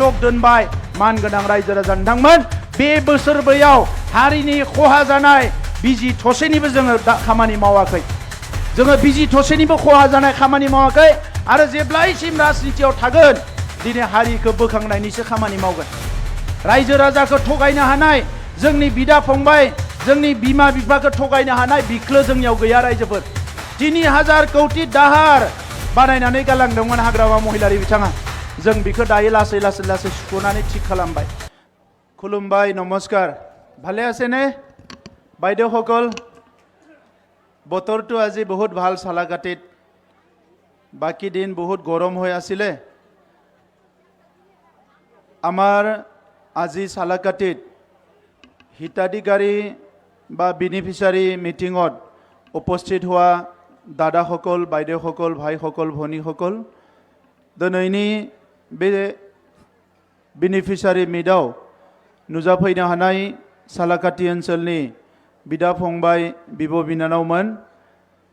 dialog दोनबाय मान गोनां रायजो राजा नोंथांमोन बे बोसोरब्रैयाव हारिनि खहा जानाय बिजि थसेनिबो जोङो खामानि मावाखै जोङो बिजि थसेनिबो खहा जानाय खामानि मावाखै आरो जेब्लायसिम राजनितियाव थागोन दिनै हारिखौ बोखांनायनिसो खामानि मावगोन रायजो राजाखौ थगायनो हानाय जोंनि बिदा फंबाय जोंनि बिमा बिफाखौ थगायनो हानाय बिख्लो जोंनियाव गैया रायजोफोर 3000 कौटि दाहार बानायनानै गालांदोंमोन हाग्रामा महिलारि बिथाङा जों बिखौ दायो लासै लासै लासै सुख'नानै थिक खालामबाय खुलुमबाय नमस्कार ভালে আছে নে বাইদেউসকল বতৰটো আজি বহুত ভাল সালাকাটিত বাকি দিন বহুত গৰম হৈ আছিলে আমাৰ আজি সালাকাটিত হিতাধিকাৰী বা বেনিফিচিয়াৰী মিটিঙত উপস্থিত হোৱা দাদাসকল বাইদেউসকল ভাইসকল ভনীসকল দিনैनि बे बेनिफिशियारि मिटआव नुजाफैनो हानाय सालाकाटि ओनसोलनि बिदा फंबाय बिब' बिनानावमोन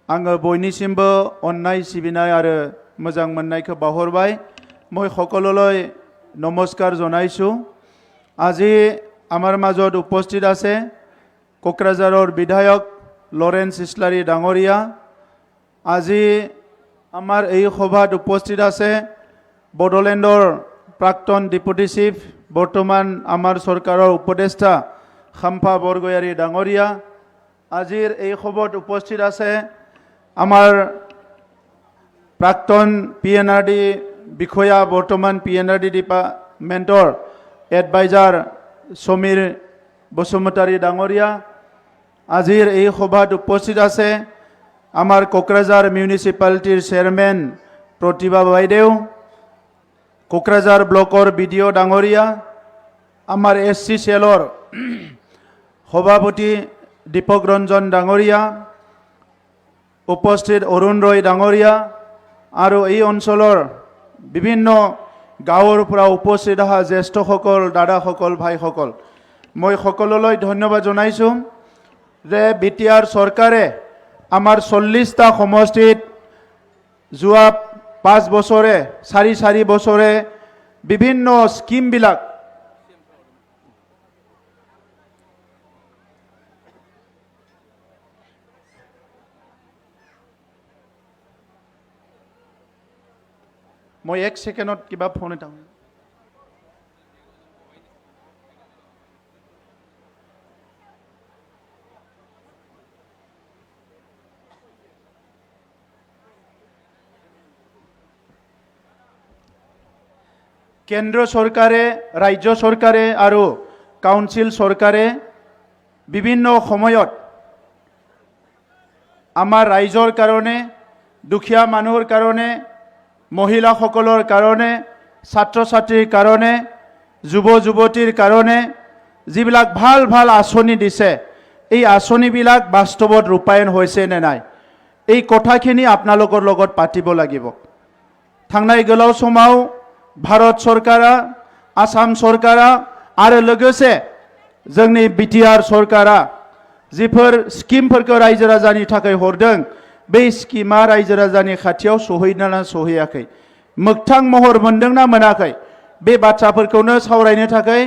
आङो बयनिसिमबो अननाय सिबिनाय आरो मोजां मोननायखौ बावहरबाय মই সকলোলৈ নমস্কাৰ জনাইছো আজি আমাৰ মাজত উপস্থিত আছে কোকৰাঝাৰৰ বিধায়ক লৰেন্স ইছলাৰী ডাঙৰীয়া আজি আমাৰ এই সভাত উপস্থিত আছে বড়োলেণ্ডৰ প্ৰাক্তন ডেপুটি চিফ বৰ্তমান আমাৰ চৰকাৰৰ উপদেষ্টা খাম্পা বৰগয়াৰী ডাঙৰীয়া আজিৰ এই সভাত উপস্থিত আছে আমাৰ প্ৰাক্তন পিএনআৰডি বিষয়া বৰ্তমান পিএনআৰডি ডিপাৰ্টমেণ্টৰ এডভাইজাৰ সমীৰ বসুমতাৰী ডাঙৰীয়া আজিৰ এই সভাত উপস্থিত আছে আমাৰ কোকৰাঝাৰ মিউনিচিপালিটিৰ চেয়াৰমেন প্ৰতিভা বাইদেউ কোকৰাঝাৰ ব্লকৰ বিডিঅ ডাঙৰীয়া আমাৰ এসসি সেলৰ সভাপতি দীপক ৰঞ্জন ডাঙৰীয়া উপস্থিত অৰুণ ৰয় ডাঙৰীয়া আৰু এই অঞ্চলৰ বিভিন্ন গাঁৱৰ পৰা উপস্থিত অহা জ্যেষ্ঠসকল দাদাসকল ভাইসকল মই সকলোলৈ ধন্যবাদ জনাইছো যে বিটিআৰ চৰকাৰে আমাৰ 40টা সমষ্টিত যোৱা 5 বছৰে 4 বছৰে বিভিন্ন স্কিম বিলাক মই 1 সেকেন্ডত কিবা ফোন এটা কেন্দ্ৰ সৰকাৰে ৰাজ্য সৰকাৰে আৰু কাউন্সিল সৰকাৰে বিভিন্ন সময়ত আমাৰ ৰাইজৰ কাৰণে দুখীয়া মানুহৰ কাৰণে মহিলাসকলৰ কাৰণে ছাত্ৰ ছাত্ৰীৰ কাৰণে যুৱ যুৱতীৰ কাৰণে যিবিলাক ভাল ভাল আঁচনি দিছে এই আঁচনিবিলাক বাস্তৱত ৰূপায়ণ হৈছে নে নাই এই কথাখিনি আপোনালোকৰ লগত পাতিব লাগিব থাংনাই গোলাव समाव भारत सरकारा आसाम सरकारा आरो लोगोसे जोंनि बिटिआर सरकारा जिफोर स्किमफोरखौ रायजो राजानि थाखाय हरदों बे स्किमा रायजो राजानि खाथियाव सहैना सहैयाखै मोगथां महर मोनदोंना मोनाखै बे बाथ्राफोरखौनो सावरायनो थाखाय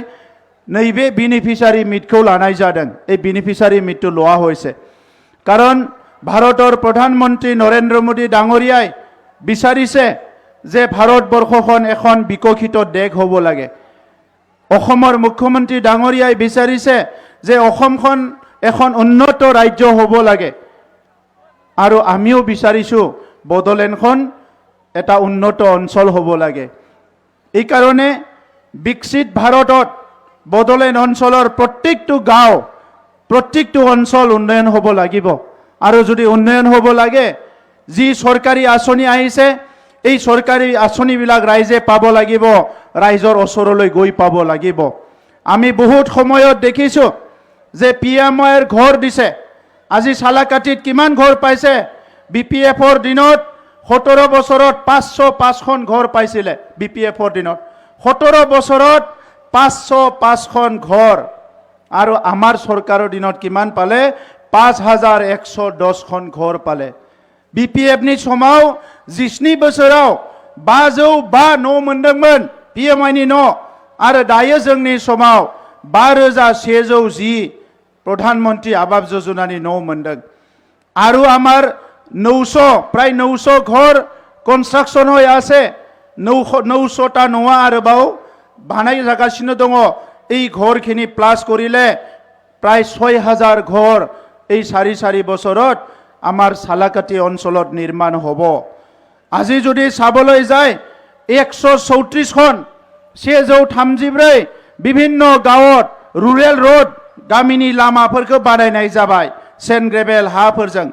नैबे बेनिफिशियारि मिटखौ लानाय जादों এই बेनिफिशियारि मिटটো লোৱা হৈছে কাৰণ ভাৰতৰ প্ৰধানমন্ত্ৰী নৰেন্দ্ৰ মোদী ডাঙৰীয়াই বিচাৰিছে যে ভাৰতবৰ্ষখন এখন বিকশিত দেশ হ'ব লাগে অসমৰ মুখ্যমন্ত্ৰী ডাঙৰীয়াই বিচাৰিছে যে অসমখন এখন উন্নত ৰাজ্য হ'ব লাগে আৰু আমিও বিচাৰিছো বড়োলেণ্ডখন এটা উন্নত অঞ্চল হ'ব লাগে এই কাৰণে বিকশিত ভাৰতত বড়োলেণ্ড অঞ্চলৰ প্ৰত্যেকটো গাঁও প্ৰত্যেকটো অঞ্চল উন্নয়ন হ'ব লাগিব আৰু যদি উন্নয়ন হ'ব লাগে যি চৰকাৰী আঁচনি আহিছে এই সৰকাৰি আঁচনিবিলাক ৰাইজে পাব লাগিব ৰাইজৰ ওচৰলৈ গৈ পাব লাগিব আমি বহুত সময়ত দেখিছো যে পিএমআইৰ ঘৰ দিছে আজি সালাকাটিত কিমান ঘৰ পাইছে বিপিএফৰ দিনত 17 বছৰত 505খন ঘৰ পাইছিলে বিপিএফৰ দিনত 17 বছৰত 505খন ঘৰ আৰু আমাৰ চৰকাৰৰ দিনত কিমান পালে 5110খন ঘৰ পালে BPF नि समाव 17 बोसोराव 505 न' मोनदोंमोन PMI नि न' आरो दायो जोंनि समाव 5110 प्रधानमंत्री आवास योजनानि न' मोनदों आरो आमार 900 प्राय 900 घर कन्स्ट्राक्शन হয়ে আছে 900টা न'आ आरोबाव बानाय जागासिनो दङ এই ঘৰখিনি প্লাস কৰিলে প্ৰায় 6000 ঘৰ এই সাৰি সাৰি বছৰত আমাৰ সালাকাটি অঞ্চলত নিৰ্মাণ হ'ব আজি যদি চাবলৈ যায় 134 খন 634 বিভিন্ন গাঁৱত रुरेल रोड गामिनि लामाफोरखौ बानायनाय जाबाय सेन्ट ग्रेभेल हाफोरजों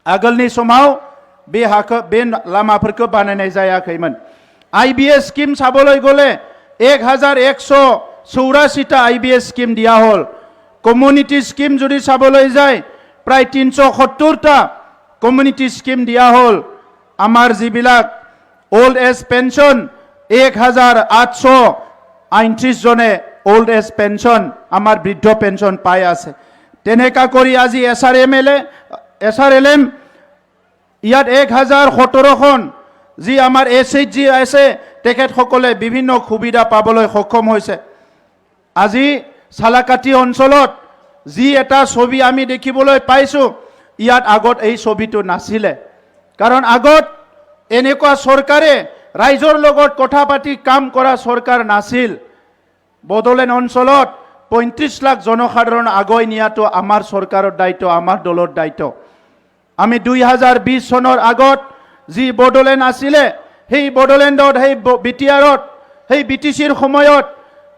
आगोलनि समाव बे लामाफोरखौ बानायनाय जायाखैमोन आईबीएस स्कीम साबोलै गले 1184 टा आईबीएस स्कीम दिया हल कम्युनिटी स्कीम जुदि साबोलै जाय प्राय 370 टा कम्युनिटी स्कीम दिया हल आमार जिबिलाक ओल्ड एज पेन्शन 1838 जने ओल्ड एज पेन्शन आमार बृद्ध पेन्शन पाई आछे तेनेका करि आजि एसआरएलएम ইয়াত 1017 খন যি আমাৰ এসএইচজি আছে তেখেত সকলে বিভিন্ন সুবিধা পাবলৈ সক্ষম হৈছে আজি সালাকাটি অঞ্চলত যি এটা ছবি আমি দেখিবলৈ পাইছো ইয়াত আগত এই ছবিটো নাছিলে কাৰণ আগত এনেকুৱা চৰকাৰে ৰাইজৰ লগত কথা পাতি কাম কৰা চৰকাৰ নাছিল বদলেন অঞ্চলত 35 লাখ জনসাধাৰণ আগুৱাই নিয়াটো আমাৰ চৰকাৰৰ দায়িত্ব আমাৰ দলৰ দায়িত্ব আমি 2020 সনৰ আগত যি বডলেণ্ড আছিলে সেই বডলেণ্ডত সেই বিটিআৰত সেই বিটিচিৰ সময়ত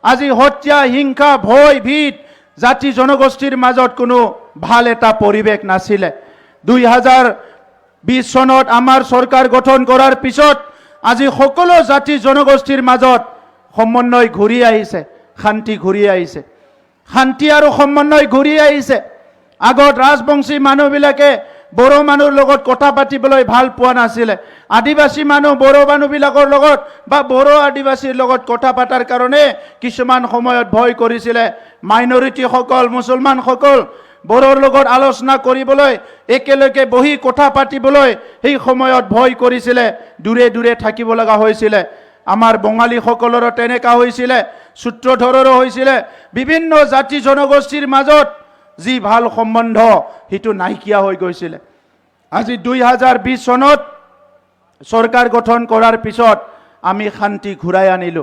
আজি হত্যা হিংসা ভয় ভীত জাতি জনগোষ্ঠীৰ মাজত কোনো ভাল এটা পৰিৱেশ নাছিলে 2020 সনত আমাৰ চৰকাৰ গঠন কৰাৰ পিছত আজি সকলো জাতি জনগোষ্ঠীৰ মাজত সমন্বয় ঘূৰি আহিছে শান্তি ঘূৰি আহিছে শান্তি আৰু সমন্বয় ঘূৰি আহিছে আগত ৰাজবংশী মানুহবিলাকে বড়ো মানুহৰ লগত কথা পাতিবলৈ ভাল পোৱা নাছিলে আদিবাসী মানুহ বড়ো মানুহবিলাকৰ লগত বা বড়ো আদিবাসীৰ লগত কথা পাতাৰ কাৰণে কিছুমান সময়ত ভয় কৰিছিলে মাইনৰিটি সকল মুছলমান সকল বড়োৰ লগত আলোচনা কৰিবলৈ একেলগে বহি কথা পাতিবলৈ এই সময়ত ভয় কৰিছিলে দূৰে দূৰে থাকিব লগা হৈছিলে আমাৰ বঙালী সকলৰ তেনেকা হৈছিলে সূত্ৰধৰৰো হৈছিলে বিভিন্ন জাতি জনগোষ্ঠীৰ মাজত যি ভাল সম্বন্ধ হিটো নাইকিয়া হৈ গৈছিল আজি 2020 সনত সরকার গঠন কৰাৰ পিছত আমি শান্তি ঘূৰাই আনিলো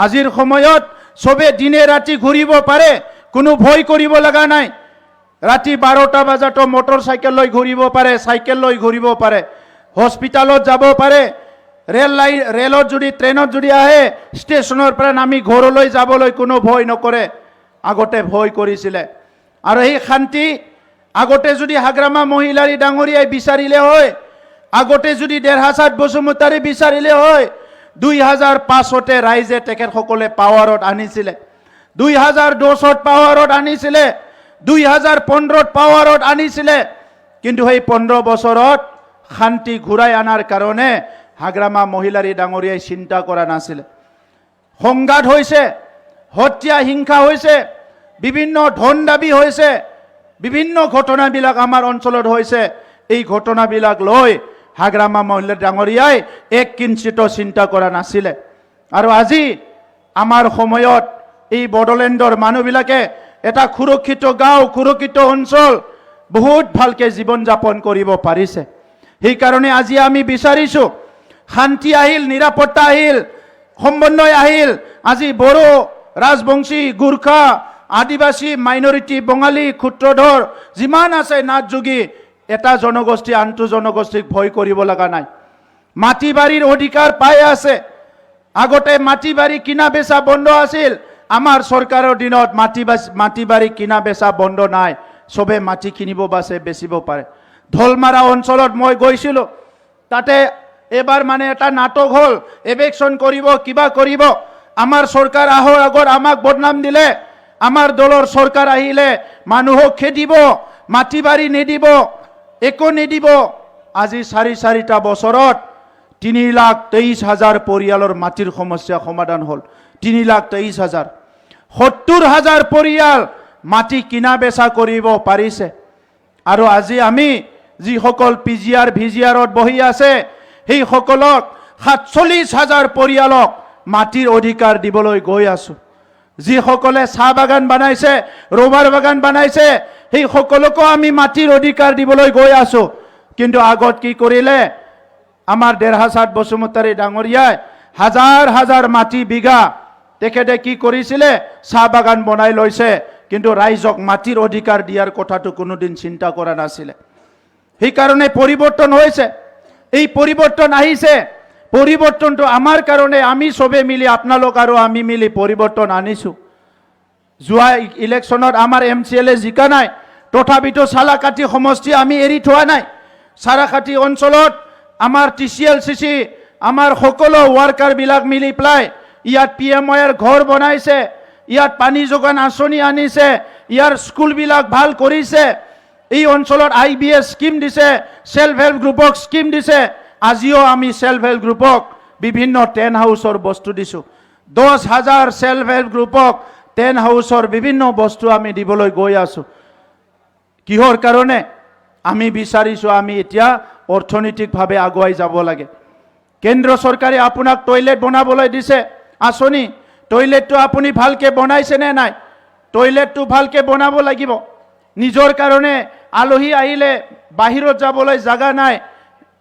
আজিৰ সময়ত সবে দিনে ৰাতি ঘূৰিব পাৰে কোনো ভয় কৰিব লগা নাই ৰাতি 12টা বজাত মোটৰ সাইকেল লৈ ঘূৰিব পাৰে সাইকেল লৈ ঘূৰিব পাৰে হস্পিটালত যাব পাৰে ৰেলত যদি ট্ৰেইনত যদি আহে ষ্টেচনৰ পৰা নামি ঘৰলৈ যাবলৈ কোনো ভয় নকৰে আগতে ভয় কৰিছিলে আৰু এই শান্তি আগতে যদি হাগ্ৰামা মহিলাৰী ডাঙৰীয়াই বিচাৰিলে হয় আগতে যদি দেৰহাছাত বসুমতাৰী বিচাৰিলে হয় 2005তে ৰাইজে তেখেত সকলে পাৱাৰত আনিছিলে 2010ত পাৱাৰত আনিছিলে 2015ত পাৱাৰত আনিছিলে কিন্তু এই 15 বছৰত শান্তি ঘূৰাই আনাৰ কাৰণে হাগ্ৰামা মহিলাৰী ডাঙৰীয়াই চিন্তা কৰা নাছিল সংঘাত হৈছে হত্যা হিংসা হৈছে বিভিন্ন ধন দাবী হৈছে বিভিন্ন ঘটনাবিলাক আমাৰ অঞ্চলত হৈছে এই ঘটনাবিলাক লৈ হাগ্ৰামা মহিলা ডাঙৰীয়াই এক কিঞ্চিত চিন্তা কৰা নাছিল আৰু আজি আমাৰ সময়ত এই বডলেণ্ডৰ মানুহবিলাকে এটা সুৰক্ষিত গাঁও সুৰক্ষিত অঞ্চল বহুত ভালকে জীৱন যাপন কৰিব পাৰিছে সেই কাৰণে আজি আমি বিচাৰিছো শান্তি আহিল নিৰাপত্তা আহিল সমন্বয় আহিল আজি বড়ো ৰাজবংশী গুৰখা আদিবাসী মাইনৰিটি বঙালী ক্ষুদ্ৰধৰ যিমান আছে নাথযোগী এটা জনগোষ্ঠী আনটো জনগোষ্ঠীক ভয় কৰিব লগা নাই মাটি বাৰীৰ অধিকাৰ পাই আছে আগতে মাটি বাৰী কিনা বেচা বন্ধ আছিল আমাৰ চৰকাৰৰ দিনত মাটি বাৰী কিনা বেচা বন্ধ নাই সবে মাটি কিনিব বাছে বেচিব পাৰে ঢলমাৰা অঞ্চলত মই গৈছিলো তাতে এবাৰ মানে এটা নাটক হল এভেকশন কৰিব কিবা কৰিব আমাৰ চৰকাৰ আহৰ আগত আমাক বদনাম দিলে আমাৰ দলৰ চৰকাৰ আহিলে মানুহক খেদিব মাটি বাৰী নিদিব একো নিদিব আজি 4-4টা বছৰত 3,23,000 পৰিয়ালৰ মাটিৰ সমস্যা সমাধান হল 3,23,000 70,000 পৰিয়াল মাটি কিনা বেচা কৰিব পাৰিছে আৰু আজি আমি যি সকল পিজিআৰ ভিজিআৰত বহি আছে সেই সকলক 47,000 পৰিয়ালক মাটিৰ অধিকাৰ দিবলৈ গৈ আছো। যিসকলে চাহ বাগান বনাইছে, ৰবাৰ বাগান বনাইছে, সেই সকলকো আমি মাটিৰ অধিকাৰ দিবলৈ গৈ আছো। কিন্তু আগত কি কৰিলে আমাৰ দেৰহাছাত বসুমতাৰী ডাঙৰীয়াই হাজাৰ হাজাৰ মাটি বিঘা তেখেতে কি কৰিছিলে, চাহ বাগান বনাই লৈছে, কিন্তু ৰাইজক মাটিৰ অধিকাৰ দিয়াৰ কথাটো কোনোদিন চিন্তা কৰা নাছিলে। সেইকাৰণে পৰিৱৰ্তন হৈছে, এই পৰিৱৰ্তন আহিছে। পৰিৱৰ্তনটো আমাৰ কাৰণে আমি সবে মিলি, আপোনালোক আৰু আমি মিলি পৰিৱৰ্তন আনিছো। যোৱা ইলেকশ্যনত আমাৰ MCLA জিকা নাই, তথাপিতো চালাকাটি সমষ্টি আমি এৰি থোৱা নাই। চাৰাকাটি অঞ্চলত আমাৰ TCLCC আমাৰ সকলো ৱাৰ্কাৰবিলাক মিলি পেলাই ইয়াত PMYৰ ঘৰ বনাইছে, ইয়াত পানী যোগান আঁচনি আনিছে, ইয়াৰ স্কুলবিলাক ভাল কৰিছে, এই অঞ্চলত IBS স্কিম দিছে, সেল্ফ হেল্প গ্ৰুপক স্কিম দিছে। আজিও আমি সেল্ফ হেল্প গ্ৰুপক বিভিন্ন টেন্ট হাউচৰ বস্তু দিছো। 10,000 সেল্ফ হেল্প গ্ৰুপক টেন্ট হাউচৰ বিভিন্ন বস্তু আমি দিবলৈ গৈ আছো। কিহৰ কাৰণে? আমি বিচাৰিছো আমি এতিয়া অৰ্থনৈতিকভাৱে আগুৱাই যাব লাগে। কেন্দ্ৰ চৰকাৰে আপোনাক টয়লেট বনাবলৈ দিছে আঁচনি। টয়লেটটো আপুনি ভালকে বনাইছে নে নাই? টয়লেটটো ভালকে বনাব লাগিব। নিজৰ কাৰণে আলহী আহিলে বাহিৰত যাবলৈ জাগা নাই,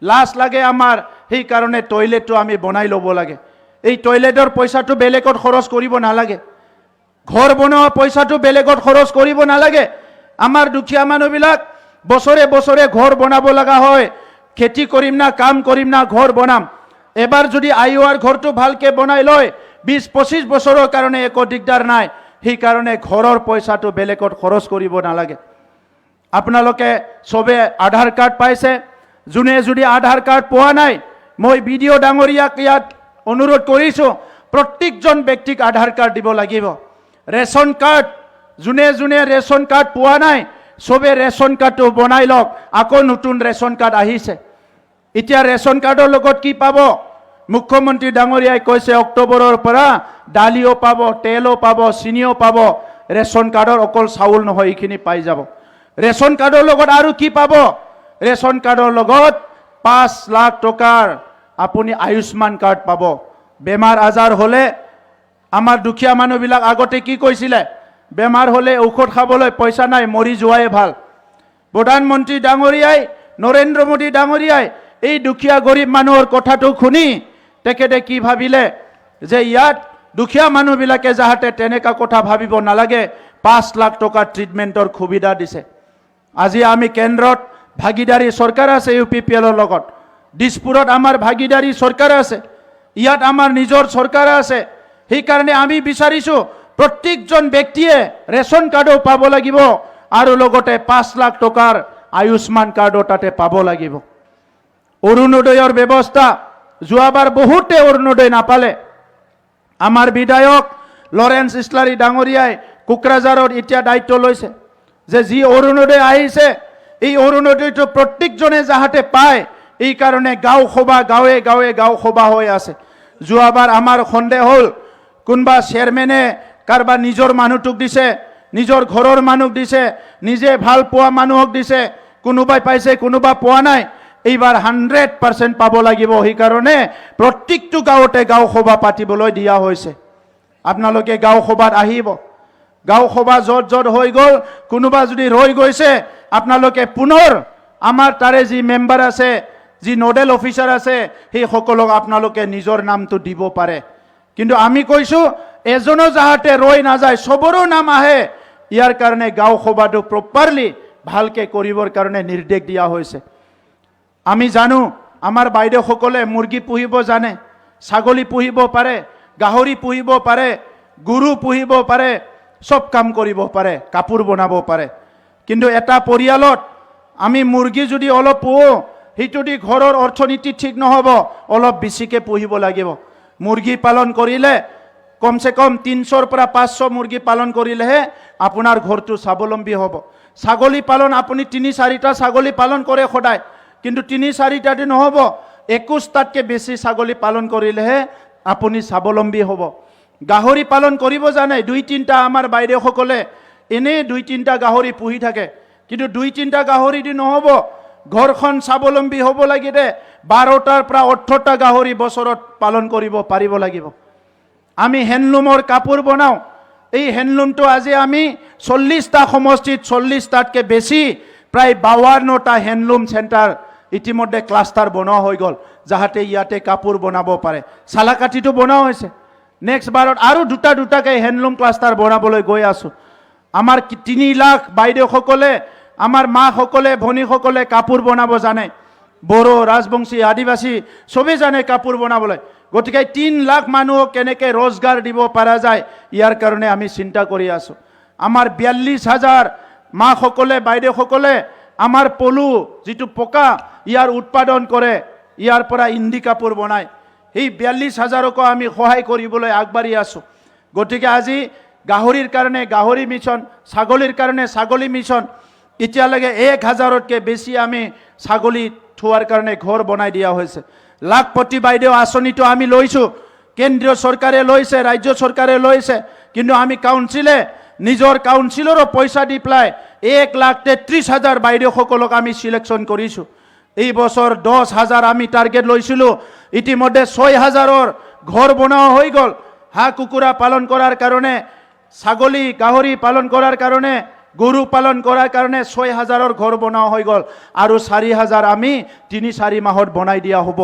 লাজ লাগে আমাৰ, সেইকাৰণে টয়লেটটো আমি বনাই ল'ব লাগে। এই টয়লেটৰ পইচাটো বেলেগত খৰচ কৰিব নালাগে, ঘৰ বনোৱা পইচাটো বেলেগত খৰচ কৰিব নালাগে। আমাৰ দুখীয়া মানুহবিলাক বছৰে বছৰে ঘৰ বনাব লগা হয়। খেতি কৰিম না, কাম কৰিম না, ঘৰ বনাম। এবাৰ যদি IOR ঘৰটো ভালকে বনাই লয় 20-25 বছৰৰ কাৰণে একো দিগদাৰ নাই। সেইকাৰণে ঘৰৰ পইচাটো বেলেগত খৰচ কৰিব নালাগে। আপোনালোকে সবে আধাৰ কাৰ্ড পাইছে। যোনে যদি আধাৰ কাৰ্ড পোৱা নাই, মই BDO ডাঙৰীয়াক ইয়াত অনুৰোধ কৰিছো, প্ৰত্যেকজন ব্যক্তিক আধাৰ কাৰ্ড দিব লাগিব। ৰেচন কাৰ্ড, যোনে যোনে ৰেচন কাৰ্ড পোৱা নাই সবে ৰেচন কাৰ্ডটো বনাই লওক। আকৌ নতুন ৰেচন কাৰ্ড আহিছে। এতিয়া ৰেচন কাৰ্ডৰ লগত কি পাব? মুখ্যমন্ত্ৰী ডাঙৰীয়াই কৈছে অক্টোবৰৰ পৰা দালিও পাব, তেলো পাব, চিনিও পাব। ৰেচন কাৰ্ডৰ অকল চাউল নহয়, এইখিনি পাই যাব। ৰেচন কাৰ্ডৰ লগত আৰু কি পাব? ৰেচন কাৰ্ডৰ লগত 5 লাখ টকাৰ আপুনি আয়ুষ্মান কাৰ্ড পাব। বেমাৰ আজাৰ হলে আমাৰ দুখীয়া মানুহবিলাক আগতে কি কৈছিলে? বেমাৰ হলে ঔষধ খাবলৈ পইচা নাই, মৰি যোৱাই ভাল। প্ৰধানমন্ত্ৰী ডাঙৰীয়াই, নৰেন্দ্ৰ মোদী ডাঙৰীয়াই এই দুখীয়া গৰীব মানুহৰ কথাটো শুনি তেখেতে কি ভাবিলে যে ইয়াত দুখীয়া মানুহবিলাকে যাতে তেনেকা কথা ভাবিব নালাগে, 5 লাখ টকা ট্ৰিটমেণ্টৰ সুবিধা দিছে। আজি আমি কেন্দ্ৰত ভাগিদাৰী চৰকাৰ আছে UPPLৰ লগত, দিছপুৰত আমাৰ ভাগিদাৰী চৰকাৰ আছে, ইয়াত আমাৰ নিজৰ চৰকাৰ আছে। সেইকাৰণে আমি বিচাৰিছো প্ৰত্যেকজন ব্যক্তিয়ে ৰেচন কাৰ্ডো পাব লাগিব আৰু লগতে 5 লাখ টকাৰ আয়ুষ্মান কাৰ্ডো তাতে পাব লাগিব। অৰুণোদয়ৰ ব্যৱস্থা, যোৱাবাৰ বহুতে অৰুণোদয় নাপালে। আমাৰ বিধায়ক লৰেন্স ইছলাৰী ডাঙৰীয়াই কোকৰাঝাৰত এতিয়া দায়িত্ব লৈছে যে যি অৰুণোদয় আহিছে এই অৰুণোদয়টো প্ৰত্যেকজনে যাতে পায়, এই কাৰণে গাঁও সভা, গাঁৱে গাঁৱে গাঁও সভা হৈ আছে। যোৱাবাৰ আমাৰ সন্দেহ হ'ল কোনোবা চেয়াৰমেনে কাৰোবাৰ নিজৰ মানুহটোক দিছে, নিজৰ ঘৰৰ মানুহক দিছে, নিজে ভাল পোৱা মানুহক দিছে, কোনোবাই পাইছে কোনোবা পোৱা নাই। এইবাৰ 100% পাব লাগিব। সেইকাৰণে প্ৰত্যেকটো গাঁৱতে গাঁও সভা পাতিবলৈ দিয়া হৈছে। আপোনালোকে গাঁও সভাত আহিব। গাঁও সভা য'ত য'ত হৈ গ'ল, কোনোবা যদি ৰৈ গৈছে আপোনালোকে পুনৰ আমাৰ তাৰে যি মেম্বাৰ আছে, যি নোডেল অফিচাৰ আছে, সেই সকলক আপোনালোকে নিজৰ নামটো দিব পাৰে। কিন্তু আমি কৈছো এজনো যাতে ৰৈ নাযায়, সবৰো নাম আহে। ইয়াৰ কাৰণে গাঁও সভাটো প্ৰপাৰলি ভালকে কৰিবৰ কাৰণে নিৰ্দেশ দিয়া হৈছে। আমি জানো আমাৰ বাইদেউসকলে মুৰ্গী পুহিব জানে, ছাগলী পুহিব পাৰে, গাহৰি পুহিব পাৰে, গৰু পুহিব পাৰে, সব কাম কৰিব পাৰে, কাপোৰ বনাব পাৰে। কিন্তু এটা পৰিয়ালত আমি মুৰ্গী যদি অলপ পুহো, সেইটো দি ঘৰৰ অৰ্থনীতি ঠিক নহ'ব, অলপ বেছিকৈ পুহিব লাগিব। মুৰ্গী পালন কৰিলে কমসে কম 300ৰ পৰা 500 মুৰ্গী পালন কৰিলেহে আপোনাৰ ঘৰটো স্বাৱলম্বী হ'ব। ছাগলী পালন আপুনি 3-4টা ছাগলী পালন কৰে সদায়, কিন্তু 3-4টা দি নহ'ব, 21টাতকৈ বেছি ছাগলী পালন কৰিলেহে আপুনি স্বাৱলম্বী হ'ব। গাহৰি পালন কৰিব জানে 2-3টা আমাৰ বাইদেউসকলে এনেই 2-3টা গাহৰি পুহি থাকে, কিন্তু 2-3টা গাহৰি দি নহ'ব। ঘৰখন স্বাৱলম্বী হ'ব লাগিলে 12টাৰ পৰা 18টা গাহৰি বছৰত পালন কৰিব পাৰিব লাগিব। আমি হেণ্ডলুমৰ কাপোৰ বনাওঁ। এই হেণ্ডলুমটো আজি আমি 40টা সমষ্টিত 40টাতকৈ বেছি প্ৰায় 52টা হেণ্ডলুম চেণ্টাৰ ইতিমধ্যে ক্লাষ্টাৰ বনোৱা হৈ গ'ল, যাহাতে ইয়াতে কাপোৰ বনাব পাৰে। চালাকাঠিটো বনোৱা হৈছে। নেক্সট বাৰত আৰু দুটাকৈ হেণ্ডলুম ক্লাষ্টাৰ বনাবলৈ গৈ আছোঁ। আমাৰ 3 লাখ বাইদেউসকলে, আমাৰ মাসকলে, ভনীসকলে কাপোৰ বনাব জানে। বড়ো, ৰাজবংশী, আদিবাসী চবেই জানে কাপোৰ বনাবলৈ। গতিকে 3 লাখ মানুহক কেনেকৈ ৰোজগাৰ দিব পৰা যায়, ইয়াৰ কাৰণে আমি চিন্তা কৰি আছোঁ। আমাৰ 42,000 মাসকলে, বাইদেউসকলে আমাৰ পলু যিটো পকা ইয়াৰ উৎপাদন কৰে, ইয়াৰ পৰা ইন্দি কাপোৰ বনায়। সেই 42,000কো আমি সহায় কৰিবলৈ আগবাঢ়ি আছোঁ। গতিকে আজি গাহৰিৰ কাৰণে গাহৰি মিছন, ছাগলীৰ কাৰণে ছাগলী মিছন, এতিয়ালৈকে 1000তকৈ বেছি আমি ছাগলী থোৱাৰ কাৰণে ঘৰ বনাই দিয়া হৈছে। লাখপতি বাইদেউ আঁচনিটো আমি লৈছোঁ, কেন্দ্ৰীয় চৰকাৰে লৈছে, ৰাজ্য চৰকাৰে লৈছে, কিন্তু আমি কাউন্সিলে নিজৰ কাউন্সিলৰো পইচা দি পেলাই 1,33,000 বাইদেউসকলক আমি চিলেকশ্যন কৰিছোঁ। এই বছৰ 10,000 আমি টাৰ্গেট লৈছিলোঁ। ইতিমধ্যে 6,000ৰ ঘৰ বনোৱা হৈ গ'ল। হাঁহ কুকুৰা পালন কৰাৰ কাৰণে, ছাগলী গাহৰি পালন কৰাৰ কাৰণে, গৰু পালন কৰাৰ কাৰণে 6,000ৰ ঘৰ বনোৱা হৈ গ'ল। আৰু 4,000 আমি 3-4 মাহত বনাই দিয়া হ'ব।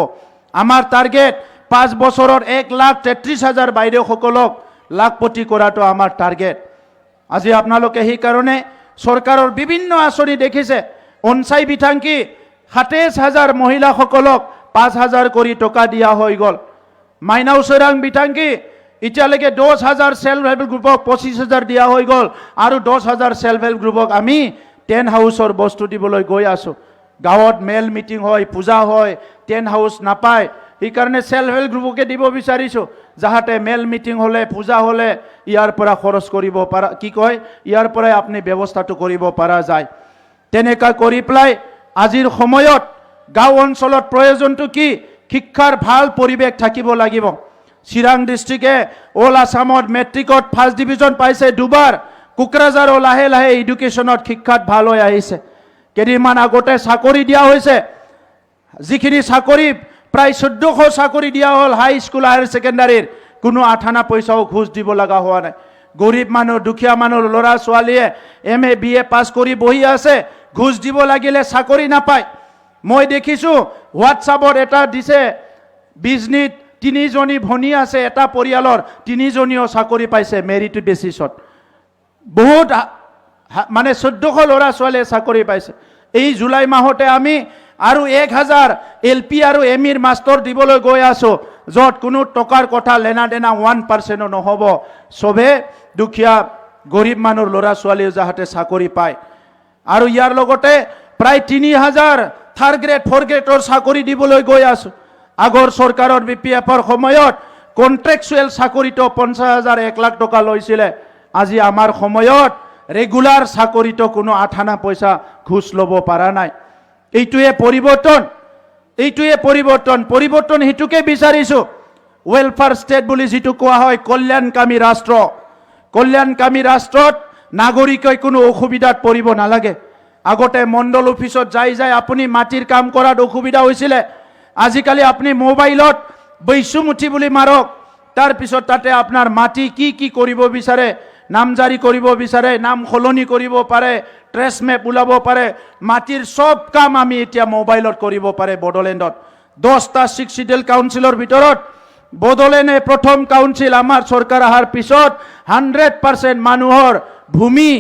আমাৰ টাৰ্গেট 5 বছৰত 1,33,000 বাইদেউসকলক লাখপতি কৰাটো আমাৰ টাৰ্গেট। আজি আপোনালোকে সেইকাৰণে চৰকাৰৰ বিভিন্ন আঁচনি দেখিছে। অনচাই বিথাংকি 27,000 মহিলাসকলক 5,000 কৰি টকা দিয়া হৈ গ'ল। মাইনাও চৈৰাং বিথাংকি এতিয়ালৈকে 10,000 সেল্ফ হেল্প গ্ৰুপক 25,000 দিয়া হৈ গ'ল। আৰু 10,000 সেল্ফ হেল্প গ্ৰুপক আমি টেণ্ট হাউচৰ বস্তু দিবলৈ গৈ আছোঁ। গাঁৱত মেল মিটিং হয়, পূজা হয়, টেণ্ট হাউচ নাপায়। সেইকাৰণে সেল্ফ হেল্প গ্ৰুপকে দিব বিচাৰিছোঁ, যাহাতে মেল মিটিং হ'লে, পূজা হ'লে ইয়াৰ পৰা খৰচ কৰিব পৰা, ইয়াৰ পৰাই আপুনি ব্যৱস্থাটো কৰিব পৰা যায়। তেনেকুৱা কৰি পেলাই আজিৰ সময়ত গাঁও অঞ্চলত প্ৰয়োজনটো কি? শিক্ষাৰ ভাল পৰিৱেশ থাকিব লাগিব। চিৰাং ডিষ্ট্ৰিক্টে অল আছামত মেট্ৰিকত ফাৰ্ষ্ট ডিভিজন পাইছে 2বাৰ। কোকৰাঝাৰো লাহে লাহে এডুকেশ্যনত শিক্ষাত ভাল হৈ আহিছে। কেইদিনমান আগতে চাকৰি দিয়া হৈছে, যিখিনি চাকৰি প্ৰায় 1400 চাকৰি দিয়া হ'ল হাই স্কুল, হায়াৰ ছেকেণ্ডাৰীৰ। কোনো আঠানা পইচাও ঘোষ দিব লগা হোৱা নাই। গৰীব মানুহ, দুখীয়া মানুহ, ল'ৰা ছোৱালীয়ে MA BA পাছ কৰি বহি আছে, ঘোষ দিব লাগিলে চাকৰি নাপায়। মই দেখিছোঁ হোৱাটছআপত এটা দিছে, বিজনীত 3জনী ভনী আছে, এটা পৰিয়ালৰ 3জনীও চাকৰি পাইছে মেৰিট বেচিছত। বহুত মানে 1400 ল'ৰা ছোৱালীয়ে চাকৰি পাইছে। এই জুলাই মাহতে আমি আৰু 1000 LP আৰু MEৰ মাষ্টৰ দিবলৈ গৈ আছোঁ, য'ত কোনো টকাৰ কথা লেনা দেনা 1%ও নহ'ব। চবে দুখীয়া গৰীব মানুহৰ ল'ৰা ছোৱালীও যাহাতে চাকৰি পায়। আৰু ইয়াৰ লগতে প্ৰায় 3000 থাৰ্ড গ্ৰেড 4th গ্ৰেডৰ চাকৰি দিবলৈ গৈ আছোঁ। আগৰ চৰকাৰৰ BPFৰ সময়ত কণ্ট্ৰেকচুৱেল চাকৰিটো 50,000 1 লাখ টকা লৈছিলে। আজি আমাৰ সময়ত ৰেগুলাৰ চাকৰিটো কোনো আঠানা পইচা ঘোষ ল'ব পৰা নাই। এইটোৱে পৰিৱৰ্তন সেইটোকে বিচাৰিছোঁ। ৱেলফেয়াৰ ষ্টেট বুলি যিটো কোৱা হয়, কল্যাণকামী ৰাষ্ট্ৰ। কল্যাণকামী ৰাষ্ট্ৰত নাগৰিকে কোনো অসুবিধাত পৰিব নালাগে। আগতে মণ্ডল অফিচত যাই আপুনি মাটিৰ কাম কৰাত অসুবিধা হৈছিলে। আজিকালি আপুনি মোবাইলত বৈশ্যমুঠি বুলি মাৰক, তাৰপিছত তাতে আপোনাৰ মাটি কি কৰিব বিচাৰে, নামজাৰি কৰিব বিচাৰে, নাম সলনি কৰিব পাৰে, ট্ৰেছ মেপ ওলাব পাৰে। মাটিৰ সব কাম আমি এতিয়া মোবাইলত কৰিব পাৰে বড়োলেণ্ডত। 10টা 6 শিডিউল কাউন্সিলৰ ভিতৰত বড়োলেণ্ডে প্ৰথম কাউন্সিল আমাৰ চৰকাৰ অহাৰ পিছত 100% মানুহৰ ভূমি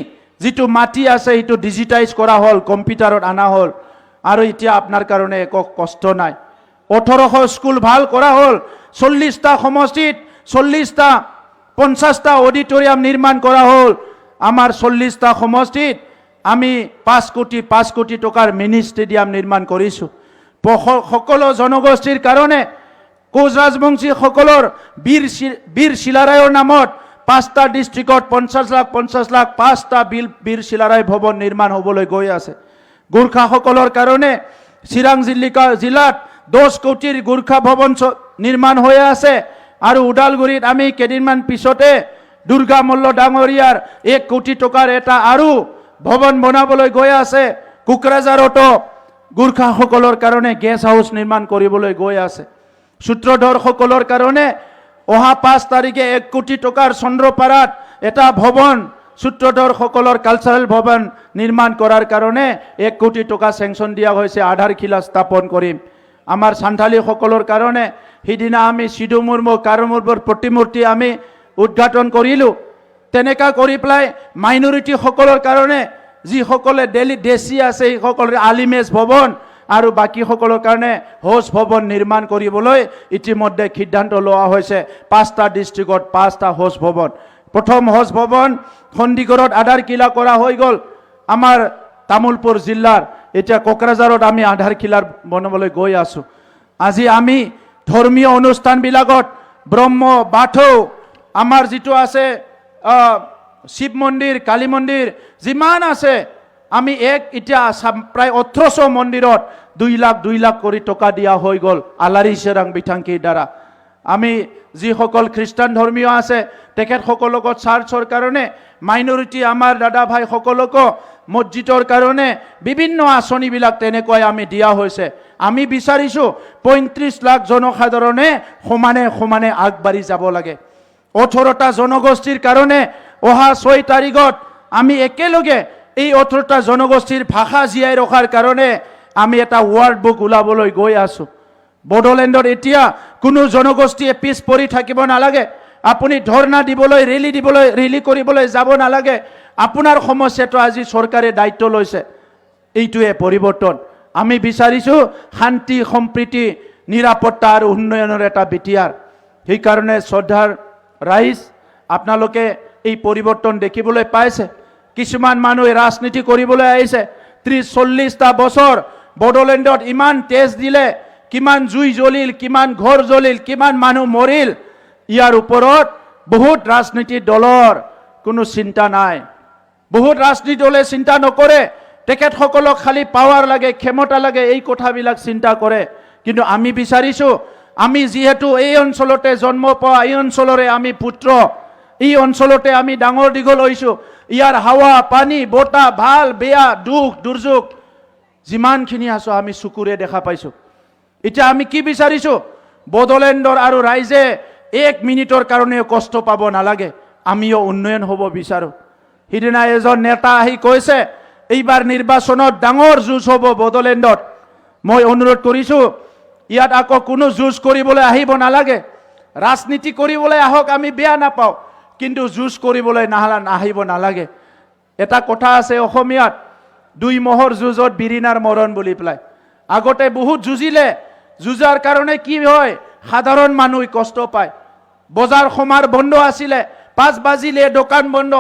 যিটো মাটি আছে সেইটো ডিজিটাইজ কৰা হ'ল, কম্পিউটাৰত অনা হ'ল। আৰু এতিয়া আপোনাৰ কাৰণে একো কষ্ট নাই। 1800 স্কুল ভাল কৰা হ'ল। 40টা সমষ্টিত 50টা অডিটৰিয়াম নিৰ্মাণ কৰা হ'ল। আমাৰ 40টা সমষ্টিত আমি 5 কোটি টকাৰ মিনি ষ্টেডিয়াম নিৰ্মাণ কৰিছোঁ। সকলো জনগোষ্ঠীৰ কাৰণে কোচ ৰাজবংশীসকলৰ বীৰ শিলাৰায়ৰ নামত 5টা ডিষ্ট্ৰিক্টত 50 লাখ 5টা বীৰ শিলাৰায় ভৱন নিৰ্মাণ হ'বলৈ গৈ আছে। গোৰ্খাসকলৰ কাৰণে চিৰাং জিলাত 10 কোটিৰ গোৰ্খা ভৱন নিৰ্মাণ হৈ আছে। আৰু ওদালগুৰিত আমি কেইদিনমান পিছতে দুৰ্গা মল্ল ডাঙৰীয়াৰ 1 কোটি টকাৰ এটা আৰু ভৱন বনাবলৈ গৈ আছে। কোকৰাঝাৰতো গোৰ্খাসকলৰ কাৰণে গেষ্ট হাউচ নিৰ্মাণ কৰিবলৈ গৈ আছে। সূত্ৰধৰসকলৰ কাৰণে অহা 5 তাৰিখে 1 কোটি টকাৰ চন্দ্ৰপাৰাত এটা ভৱন, সূত্ৰধৰসকলৰ কালচাৰেল ভৱন নিৰ্মাণ কৰাৰ কাৰণে 1 কোটি টকা চেংচন দিয়া হৈছে, আধাৰশিলা স্থাপন কৰিম। আমাৰ সান্থালীসকলৰ কাৰণে সিদিনা আমি সিধু মুৰ্মু কাৰু মুৰ্মুৰ প্ৰতিমূৰ্তি আমি উদ্ঘাটন কৰিলোঁ। তেনেকা কৰি পেলাই মাইনৰিটিসকলৰ কাৰণে যিসকলে দেশী আছে সেইসকলে আলিমেজ ভৱন আৰু বাকীসকলৰ কাৰণে হোজ ভৱন নিৰ্মাণ কৰিবলৈ ইতিমধ্যে সিদ্ধান্ত লোৱা হৈছে। 5টা ডিষ্ট্ৰিক্টত 5টা হোজ ভৱন। প্ৰথম হোজ ভৱন খণ্ডিগড়ত আধাৰশিলা কৰা হৈ গ'ল আমাৰ তামুলপুৰ জিলাৰ। এতিয়া কোকৰাঝাৰত আমি আধাৰশিলা বনাবলৈ গৈ আছোঁ। আজি আমি ধৰ্মীয় অনুষ্ঠানবিলাকত ব্ৰহ্ম বাথৌ আমাৰ যিটো আছে শিৱ মন্দিৰ, কালী মন্দিৰ যিমান আছে, আমি এতিয়া প্ৰায় 1800 মন্দিৰত 2 লাখ কৰি টকা দিয়া হৈ গ'ল আলাৰী চেৰাং বিথাংকিৰ দ্বাৰা। আমি যিসকল খ্ৰীষ্টান ধৰ্মীয় আছে তেখেতসকলক চাৰ্চৰ কাৰণে, মাইনৰিটি আমাৰ দাদা ভাইসকলকো মছজিদৰ কাৰণে বিভিন্ন আঁচনিবিলাক তেনেকৈ আমি দিয়া হৈছে। আমি বিচাৰিছোঁ 35 লাখ জনসাধাৰণে সমানে সমানে আগবাঢ়ি যাব লাগে। 18টা জনগোষ্ঠীৰ কাৰণে অহা 6 তাৰিখত আমি একেলগে এই 18টা জনগোষ্ঠীৰ ভাষা জীয়াই ৰখাৰ কাৰণে আমি এটা ৱাৰ্ড বুক ওলাবলৈ গৈ আছোঁ। বড়োলেণ্ডত এতিয়া কোনো জনগোষ্ঠীয়ে পিছ পৰি থাকিব নালাগে। আপুনি ধৰ্ণা দিবলৈ, ৰেলী কৰিবলৈ যাব নালাগে। আপোনাৰ সমস্যাটো আজি চৰকাৰে দায়িত্ব লৈছে, এইটোৱে পৰিৱৰ্তন। আমি বিচাৰিছোঁ শান্তি, সম্প্ৰীতি, নিৰাপত্তা আৰু উন্নয়নৰ এটা বিটিয়াৰ। সেইকাৰণে শ্ৰদ্ধাৰ ৰাইজ, আপোনালোকে এই পৰিৱৰ্তন দেখিবলৈ পাইছে। কিছুমান মানুহে ৰাজনীতি কৰিবলৈ আহিছে। 30-40টা বছৰ বড়োলেণ্ডত ইমান তেজ দিলে, কিমান জুই জ্বলিল, কিমান ঘৰ জ্বলিল, কিমান মানুহ মৰিল। ইয়াৰ ওপৰত বহুত ৰাজনীতি দলৰ কোনো চিন্তা নাই। বহুত ৰাজনীতি দলে চিন্তা নকৰে। তেখেতসকলক খালি পাৱাৰ লাগে, ক্ষমতা লাগে, এই কথাবিলাক চিন্তা কৰে। কিন্তু আমি বিচাৰিছোঁ, আমি যিহেতু এই অঞ্চলতে জন্ম পোৱা, এই অঞ্চলৰে আমি পুত্ৰ, এই অঞ্চলতে আমি ডাঙৰ দীঘল হৈছোঁ। ইয়াৰ হাৱা, পানী, বতাহ, ভাল বেয়া, দুখ দুৰ্যোগ যিমানখিনি আছোঁ আমি চকুৰে দেখা পাইছোঁ। এতিয়া আমি কি বিচাৰিছোঁ? বড়োলেণ্ডৰ আৰু ৰাইজে 1 মিনিটৰ কাৰণেও কষ্ট পাব নালাগে। আমিও উন্নয়ন হ'ব বিচাৰোঁ। সিদিনা এজন নেতা আহি কৈছে এইবাৰ নিৰ্বাচনত ডাঙৰ যুঁজ হ'ব বড়োলেণ্ডত। মই অনুৰোধ কৰিছোঁ, ইয়াত আকৌ কোনো যুঁজ কৰিবলৈ আহিব নালাগে। ৰাজনীতি কৰিবলৈ আহক, আমি বেয়া নাপাওঁ, কিন্তু যুঁজ কৰিবলৈ আহিব নালাগে। এটা কথা আছে অসমীয়াত, 2 মহৰ যুঁজত বিৰিণাৰ মৰণ বুলি পেলাই। আগতে বহুত যুঁজিলে, যুঁজাৰ কাৰণে কি হয়, সাধাৰণ মানুহ কষ্ট পায়। বজাৰ সমাৰ বন্ধ আছিলে, 5 বাজিলে দোকান বন্ধ।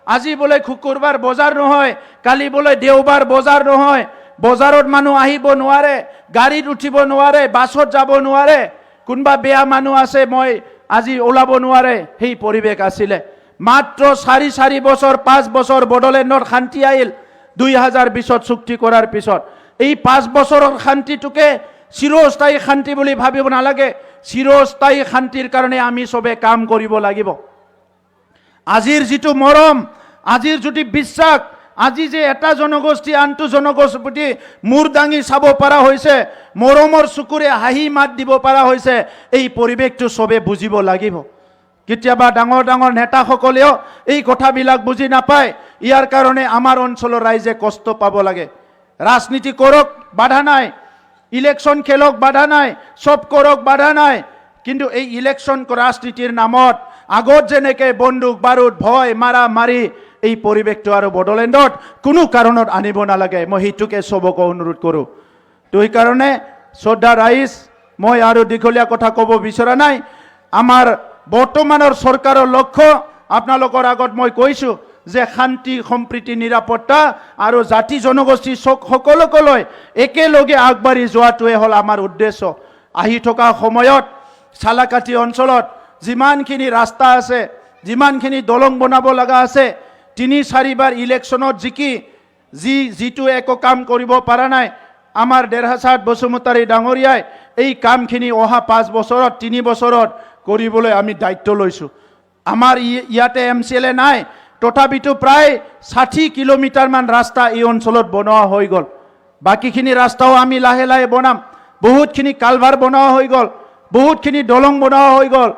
আজি বোলে শুকুৰবাৰ বজাৰ নহয়, কালি বোলে দেওবাৰ বজাৰ নহয়। বজাৰত মানুহ আহিব নোৱাৰে, গাড়ীত উঠিব নোৱাৰে, বাছত যাব নোৱাৰে। কোনোবা বেয়া মানুহ আছে, মই আজি ওলাব নোৱাৰে, সেই পৰিৱেশ আছিলে। মাত্ৰ 4 বছৰ 5 বছৰ বড়োলেণ্ডত শান্তি আহিল 2020ত চুক্তি কৰাৰ পিছত। এই 5 বছৰৰ শান্তিটোকে চিৰস্থায়ী শান্তি বুলি ভাবিব নালাগে। চিৰস্থায়ী শান্তিৰ কাৰণে আমি চবে কাম কৰিব লাগিব। আজিৰ যিটো মৰম, আজিৰ যদি বিশ্বাস, আজি যে এটা জনগোষ্ঠী আনটো জনগোষ্ঠী মূৰ দাঙি চাব পৰা হৈছে, মৰমৰ চকুৰে হাঁহি মাত দিব পৰা হৈছে, এই পৰিৱেশটো চবে বুজিব লাগিব। কেতিয়াবা ডাঙৰ ডাঙৰ নেতাসকলেও এই কথাবিলাক বুজি নাপায়। ইয়াৰ কাৰণে আমাৰ অঞ্চলৰ ৰাইজে কষ্ট পাব লাগে। ৰাজনীতি কৰক, বাধা নাই। ইলেকশ্যন খেলক, বাধা নাই। চব কৰক, বাধা নাই। কিন্তু এই ইলেকশ্যন ৰাজনীতিৰ নামত আগত যেনেকৈ বন্দুক বাৰুদ, ভয়, মাৰা মাৰি, এই পৰিৱেশটো আৰু বড়োলেণ্ডত কোনো কাৰণত আনিব নালাগে। মই সেইটোকে চবকে অনুৰোধ কৰোঁ। তো সেইকাৰণে শ্ৰদ্ধা ৰাইজ, মই আৰু দীঘলীয়া কথা ক'ব বিচৰা নাই। আমাৰ বৰ্তমানৰ চৰকাৰৰ লক্ষ্য আপোনালোকৰ আগত মই কৈছোঁ যে শান্তি, সম্প্ৰীতি, নিৰাপত্তা আৰু জাতি জনগোষ্ঠী সকলোকে লৈ একেলগে আগবাঢ়ি যোৱাটোৱে হ'ল আমাৰ উদ্দেশ্য। আহি থকা সময়ত চালাকাটি অঞ্চলত যিমানখিনি ৰাস্তা আছে, যিমানখিনি দলং বনাব লগা আছে, 3-4 বাৰ ইলেকশ্যনত জিকি যিটো একো কাম কৰিব পৰা নাই, আমাৰ দেৰহাছাত বসুমতাৰী ডাঙৰীয়াই এই কামখিনি অহা 5 বছৰত, 3 বছৰত কৰিবলৈ আমি দায়িত্ব লৈছোঁ। আমাৰ ইয়াতে MCLA নাই, তথাপিতো প্ৰায় 60 কিলোমিটাৰমান ৰাস্তা এই অঞ্চলত বনোৱা হৈ গ'ল। বাকীখিনি ৰাস্তাও আমি লাহে লাহে বনাম বহুতখিনি কালভাৰ বনোৱা হৈ গ'ল বহুতখিনি দলং বনোৱা হৈ গ'ল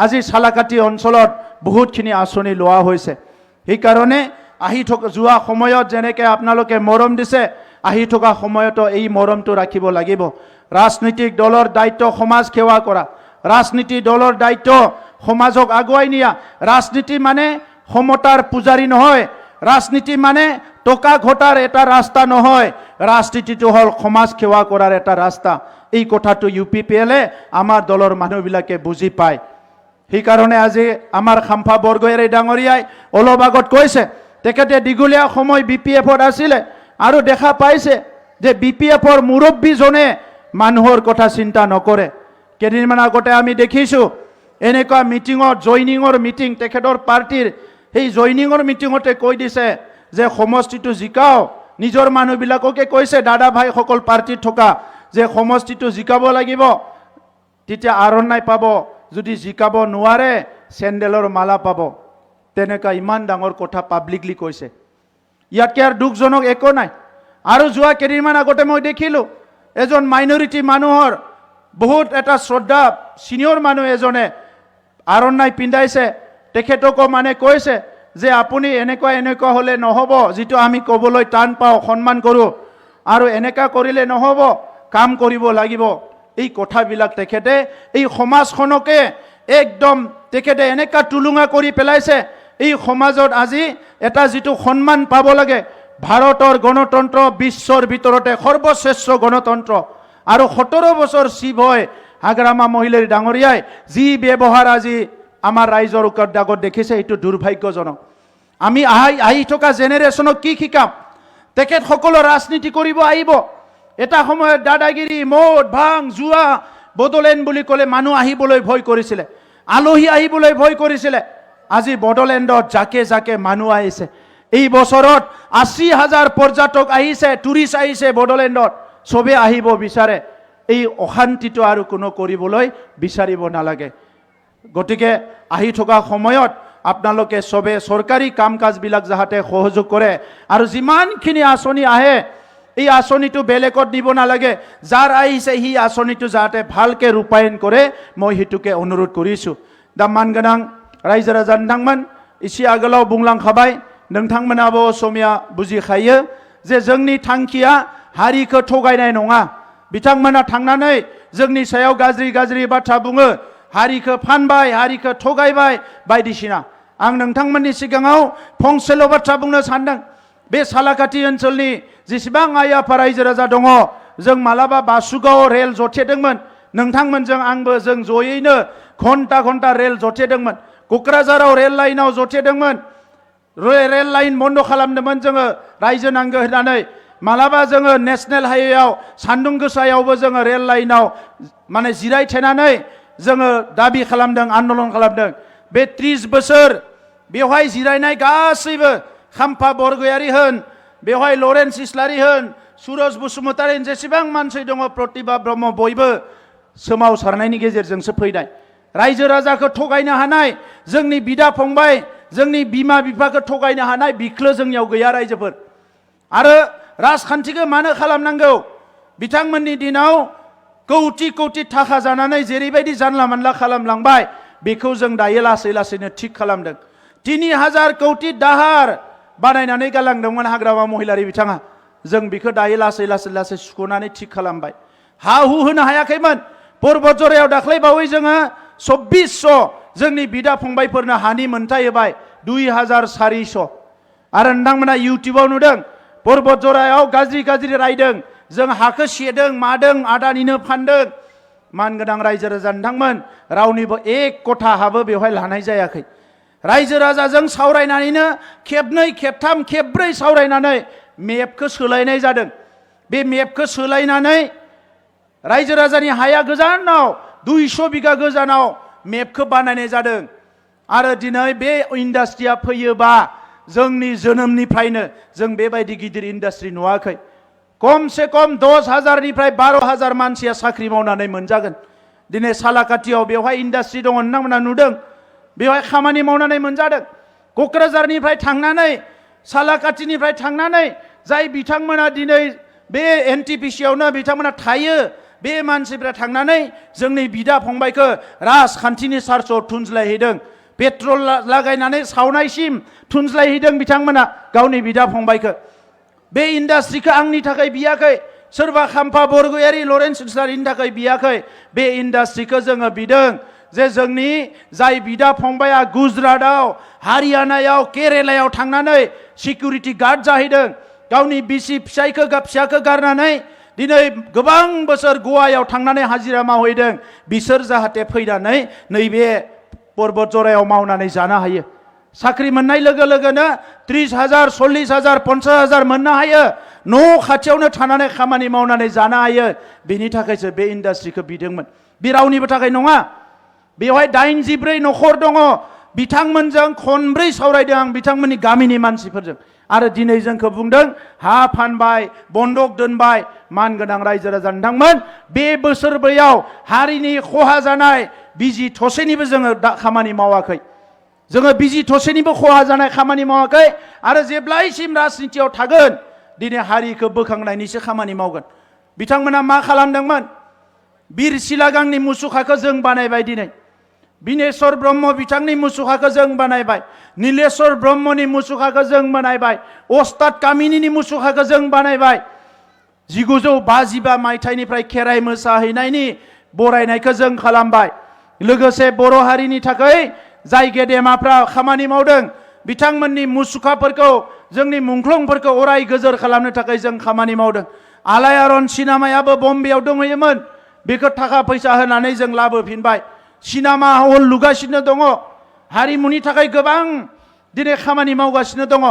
আজি চালাকাটি অঞ্চলত বহুতখিনি আঁচনি লোৱা হৈছে সেইকাৰণে আহি থকা যোৱা সময়ত যেনেকৈ আপোনালোকে মৰম দিছে আহি থকা সময়তো এই মৰমটো ৰাখিব লাগিব ৰাজনৈতিক দলৰ দায়িত্ব সমাজ সেৱা কৰা ৰাজনীতি দলৰ দায়িত্ব সমাজক আগুৱাই নিয়া ৰাজনীতি মানে সমতাৰ পূজাৰী নহয় ৰাজনীতি মানে টকা ঘটাৰ এটা ৰাস্তা নহয় ৰাজনীতিটো হ'ল সমাজ সেৱা কৰাৰ এটা ৰাস্তা এই কথাটো UPPL আমাৰ দলৰ মানুহবিলাকে বুজি পায় সেইকাৰণে আজি আমাৰ খাম্ফা বৰগয়াৰী ডাঙৰীয়াই অলপ আগত কৈছে তেখেতে দীঘলীয়া সময় BPF-ত আছিলে আৰু দেখা পাইছে যে BPF-ৰ মুৰব্বীজনে মানুহৰ কথা চিন্তা নকৰে কেইদিনমান আগতে আমি দেখিছোঁ এনেকুৱা মিটিঙত জইনিঙৰ মিটিং তেখেতৰ পাৰ্টিৰ সেই জইনিঙৰ মিটিঙতে কৈ দিছে যে সমষ্টিটো জিকাও নিজৰ মানুহবিলাককে কৈছে দাদা ভাইসকল পাৰ্টিত থকা যে সমষ্টিটো জিকাব লাগিব তেতিয়া আৰণ্যাই পাব যদি জিকাব নোৱাৰে চেণ্ডেলৰ মালা পাব তেনেকুৱা ইমান ডাঙৰ কথা পাব্লিকলি কৈছে ইয়াতকে আৰু দুখজনক একো নাই আৰু যোৱা কেইদিনমান আগতে মই দেখিলোঁ এজন মাইনৰিটি মানুহৰ বহুত এটা শ্ৰদ্ধা সিনিয়ৰ মানুহ এজনে আৰণ্যাই পিন্ধাইছে তেখেতকো মানে কৈছে যে আপুনি এনেকুৱা হ'লে নহ'ব যিটো আমি ক'বলৈ টান পাওঁ সন্মান কৰোঁ আৰু এনেকুৱা কৰিলে নহ'ব কাম কৰিব লাগিব এই কথাবিলাক তেখেতে এই সমাজখনকে একদম তেখেতে এনেকুৱা টুলুঙা কৰি পেলাইছে এই সমাজত আজি এটা যিটো সন্মান পাব লাগে ভাৰতৰ গণতন্ত্ৰ বিশ্বৰ ভিতৰতে সৰ্বশ্ৰেষ্ঠ গণতন্ত্ৰ আৰু 17 বছৰ শিৱ হয় হাগ্ৰামা মহিলাৰ ডাঙৰীয়াই যি ব্যৱহাৰ আজি আমাৰ ৰাইজৰ আগত দেখিছে এইটো দুৰ্ভাগ্যজনক আমি আহি থকা জেনেৰেশ্যনক কি শিকাম তেখেতসকলে ৰাজনীতি কৰিব আহিব এটা সময়ত দাদাগিৰি মদ ভাং জুৱা বড়োলেণ্ড বুলি ক'লে মানুহ আহিবলৈ ভয় কৰিছিলে আলহী আহিবলৈ ভয় কৰিছিলে আজি বড়োলেণ্ডত জাকে জাকে মানুহ আহিছে এই বছৰত 80,000 পৰ্যটক আহিছে টুৰিষ্ট আহিছে বড়োলেণ্ডত সবে আহিব বিচাৰে এই অশান্তিটো আৰু কোনো কৰিবলৈ বিচাৰিব নালাগে গতিকে আহি থকা সময়ত আপোনালোকে সবে চৰকাৰী কাম কাজবিলাক যাতে সহযোগ কৰে আৰু যিমানখিনি আঁচনি আহে এই আঁচনিটো বেলেগত দিব নালাগে যাৰ আহিছে সি আঁচনিটো যাতে ভালকৈ ৰূপায়ণ কৰে মই হেতুকে অনুৰোধ কৰিছোঁ দামান गोनां रायजो राजा नोंथांमोन एसे आगोलाव बुंलांखाबाय नोंथांमोनाबो असमिया बुजिखायो जे जोंनि थांखिया हारिखौ थगायनाय नङा बिथांमोना थांनानै जोंनि सायाव गाज्रि गाज्रि बाथ्रा बुङो हारिखौ फानबाय हारिखौ थगायबाय बायदिसिना आं नोंथांमोननि सिगाङाव फंसेल' बाथ्रा बुंनो सानदों बे सालाकाटि ओनसोलनि जेसेबां आइ आफा रायजो राजा दङ जों मालाबा बासुगावआव रेल जथेदोंमोन नोंथांमोनजों आंबो जों जयैनो घन्टा घन्टा रेल जथेदोंमोन क'क्राझाराव रेल लाइनाव जथेदोंमोन रेल लाइन बन्द खालामदोंमोन जोङो रायजो नांगौ होननानै मालाबा जोङो नेशनेल हाइवेआव सान्दुं गोसायावबो जोङो रेल लाइनाव माने जिरायथेनानै जोङो दाबि खालामदों आन्दोलन खालामदों बे 30 बोसोर बेवहाय जिरायनाय गासैबो खाम्फा बरगयारी होन बेवहाय लरेन्स इस्लारि होन सुरज बसुमतारी जेसेबां मानसि दङ प्रतिभा ब्रह्म बयबो सोमावसारनायनि गेजेरजोंसो फैनाय रायजो राजाखौ थगायनो हानाय जोंनि बिदा फंबाय जोंनि बिमा बिफाखौ थगायनो हानाय बिख्लो जोंनियाव गैया रायजोफोर आरो राजखान्थिखौ मानो खालामनांगौ बिथांमोननि दिनाव कौटि कौटि थाखा जानानै जेरैबायदि जानला मानला खालामलांबाय बेखौ जों दायो लासै लासैनो थिग खालामदों 3000 कौटि दाहार बानायनानै गालांदोंमोन हाग्रामा महिलारि बिथाङा जों बेखौ दायो लासै लासै सुख'नानै थिग खालामबाय हा हु होनो हायाखैमोन परबतजरायाव दाख्लै बावै जोङो 2400 जोंनि बिदा फंबायफोरनो हानि मोनथाय होबाय 2400 आरो नोंथांमोना इउटिउबाव नुदों परबतजरायाव गाज्रि गाज्रि रायदों जों हाखौ सेदों मादों आदानिनो फानदों मानगोनां रायजो राजा नोंथांमोन रावनिबो एक कथा हाबो बेवहाय लानाय जायाखै रायजो राजाजों सावरायनानैनो खेबनै खेबथाम खेबब्रै सावरायनानै मेपखौ सोलायनाय जादों बे मेपखौ सोलायनानै रायजो राजानि हाया गोजानाव 200 बिगा गोजानाव मेपखौ बानायनाय जादों आरो दिनै बे इन्डास्ट्रिया फैयोबा जोंनि जोनोमनिफ्रायनो जों बेबायदि गिदिर इन्डास्ट्रि नुवाखै कमसे कम 10,000 निफ्राय 12,000 मानसिया साख्रि मावनानै मोनजागोन दिनै सालाकाटियाव बेवहाय इन्डास्ट्रि दङ नोंथांमोना नुदों बेवहाय खामानि मावनानै मोनजादों क'क्राझारनिफ्राय थांनानै सालाकाटिनिफ्राय थांनानै जाय बिथांमोना दिनै बे एनटिपिसियावनो बिथांमोना थायो बे मानसिफ्रा थांनानै जोंनि बिदा फंबायखौ राजखान्थिनि सार्चआव थुनज्लायहैदों पेट्रल लागायनानै सावनायसिम थुनज्लायहैदों बिथांमोना गावनि बिदा फंबायखौ बे इन्डास्ट्रिखौ आंनि थाखाय बियाखै सोरबा खाम्फा बरगयारि लरेन्स इस्लारिनि थाखाय बियाखै बे इन्डास्ट्रिखौ जोङो बिदों जे जोंनि जाय बिदा फंबाया गुजरातआव हारियानायाव केरेलायाव थांनानै सिकिउरिटि गार्ड जाहैदों गावनि बिसि फिसाखौ गारनानै दिनै गोबां बोसोर गवायाव थांनानै हाजिरा मावहैदों बिसोर जाहाथे फैनानै नैबे पर्बत जरायाव मावनानै जानो हायो साख्रि मोननाय लोगो लोगोनो 30,000 40,000 50,000 मोननो हायो न' खाथियावनो थानानै खामानि मावनानै जानो हायो बेनि थाखायसो बे इन्डास्ट्रिखौ बिदोंमोन बे रावनिबो थाखाय नङा बेवहाय 84 न'खर दङ बिथांमोनजों खनब्रै सावरायदों आं बिथांमोननि गामिनि मानसिफोरजों आरो दिनै जोंखौ बुंदों हा फानबाय बन्दक दोनबाय मानगोनां रायजो राजा नोंथांमोन बे बोसोरब्रैयाव हारिनि खहा जानाय बिजि थसेनिबो जोङो खामानि मावाखै जोङो बिजि थसेनिबो खहा जानाय खामानि मावाखै आरो जेब्लायसिम राजनितियाव थागोन दिनै हारिखौ बोखांनायनिसो खामानि मावगोन बिथांमोना मा खालामदोंमोन बिर सिलागांनि मुसुखाखौ जों बानायबाय दिनै बिनेश्वर ब्रह्म बिथांनि मुसुखाखौ जों बानायबाय नीलेश्वर ब्रह्मनि मुसुखाखौ जों बानायबाय अस्ताद कामिनीनि मुसुखाखौ जों बानायबाय 1952 मायथाइनिफ्राय खेराइ मोसाहैनायनि बरायनायखौ जों खालामबाय लोगोसे बर' हारिनि थाखाय जाय गेदेमाफ्रा खामानि मावदों बिथांमोननि मुसुखाफोरखौ जोंनि मुंख्लंफोरखौ अराय गोजोर खालामनो थाखाय जों खामानि मावदों आलायारन सिनेमायाबो बम्बेयाव दंहैयोमोन बेखौ थाखा फैसा होनानै जों लाबोफिनबाय सिनेमा हल लुगासिनो दङ हारिमुनि थाखाय गोबां दिनै खामानि मावगासिनो दङ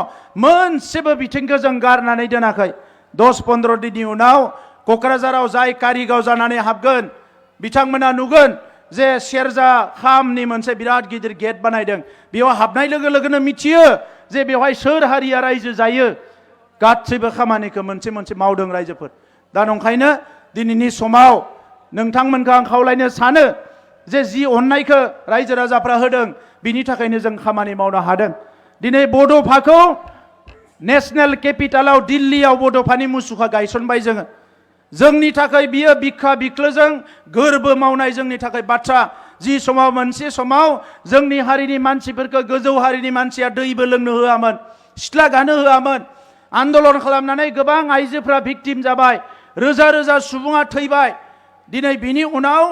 मोनसेबो बिथिंखौ जों गारनानै दोनाखै 10-15 दिननि उनाव क'क्राझाराव जाय कारिगाव जानानै हाबगोन बिथांमोना नुगोन जे सेरजा खामनि मोनसे बिराद गिदिर गेट बानायदों बेयाव हाबनाय लोगो लोगोनो मिथियो जे बेवहाय सोर हारिया रायजो जायो गासैबो खामानिखौ मोनसे मोनसे मावदों रायजोफोर दा नंखायनो दिनैनि समाव नोंथांमोनखौ आं खावलायनो सानो जे जि अननायखौ रायजो राजाफ्रा होदों बिनि थाखायनो जों खामानि मावनो हादों दिनै बड'फाखौ नेशनेल केपिटेलाव दिल्लीयाव बड'फानि मुसुखा गायसनबाय जोङो जोंनि थाखाय बियो बिखा बिख्लोजों गोरबो मावनाय जोंनि थाखाय बाथ्रा जि समाव मोनसे समाव जोंनि हारिनि मानसिफोरखौ गोजौ हारिनि मानसिया दैबो लोंनो होआमोन सिथ्ला गानो होआमोन आन्दोलन खालामनानै गोबां आइजोफ्रा भिक्टिम जाबाय रोजा रोजा सुबुङा थैबाय दिनै बिनि उनाव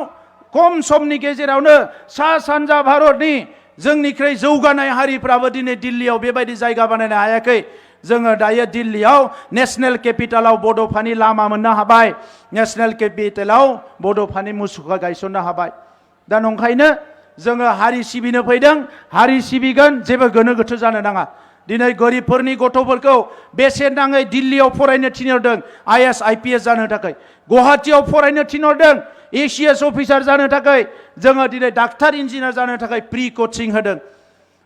खम समनि गेजेरावनो सा सानजा भारतनि जोंनिख्रुइ जौगानाय हारिफ्राबो दिनै दिल्लीयाव बेबायदि जायगा बानायनो हायाखै जोङो दायो दिल्लीयाव नेशनेल केपिटेलाव बड'फानि लामा मोननो हाबाय नेशनेल केपिटेलाव बड'फानि मुसुखा गायसननो हाबाय दा नंखायनो जोङो हारि सिबिनो फैदों हारि सिबिगोन जेबो गोनो गोथो जानो नाङा दिनै गरिबफोरनि गथ'फोरखौ बेसेन नाङै दिल्लीयाव फरायनो थिनहरदों IAS IPS जानो थाखाय गुवाहाटीयाव फरायनो थिनहरदों ACS अफिसार जानो थाखाय जोङो दिनै डाक्टार इन्जिनियार जानो थाखाय प्रि कचिं होदों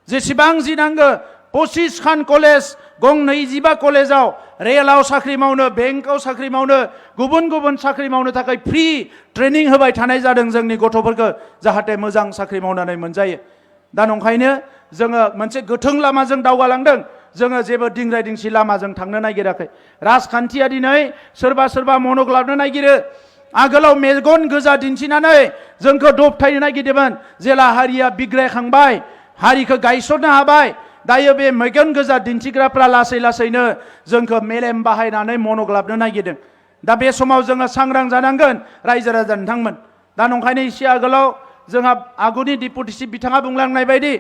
जेसेबां जि नांगौ 25 खान कलेज गं 25 कलेजाव रेलाव साख्रि मावनो बेंकआव साख्रि मावनो गुबुन गुबुन साख्रि मावनो थाखाय फ्रि ट्रेनिं होबाय थानाय जादों जोंनि गथ'फोरखौ जाहाथे मोजां साख्रि मावनानै मोनजायो दा नंखायनो जोङो मोनसे गोथों लामाजों दावगालांदों जोङो जेबो दिंग्राय दिंसि लामाजों थांनो नागिराखै राजखान्थिया दिनै सोरबा सोरबा मनक लानो नागिरो आगोलाव मेगन गोजा दिन्थिनानै जोंखौ दबथायनो नागिरदोंमोन जेला हारिया बिग्रायखांबाय हारिखौ गायसननो हाबाय दायो बे मेगन गोजा दिन्थिग्राफ्रा लासै लासैनो जोंखौ मेलेम बाहायनानै मनक लाबनो नागिरदों दा बे समाव जोङो सांग्रां जानांगोन रायजो राजा नोंथांमोन दा नंखायनो एसे आगोलाव जोंहा आगुनि डिपुटि चिफ बिथाङा बुंलांनाय बायदि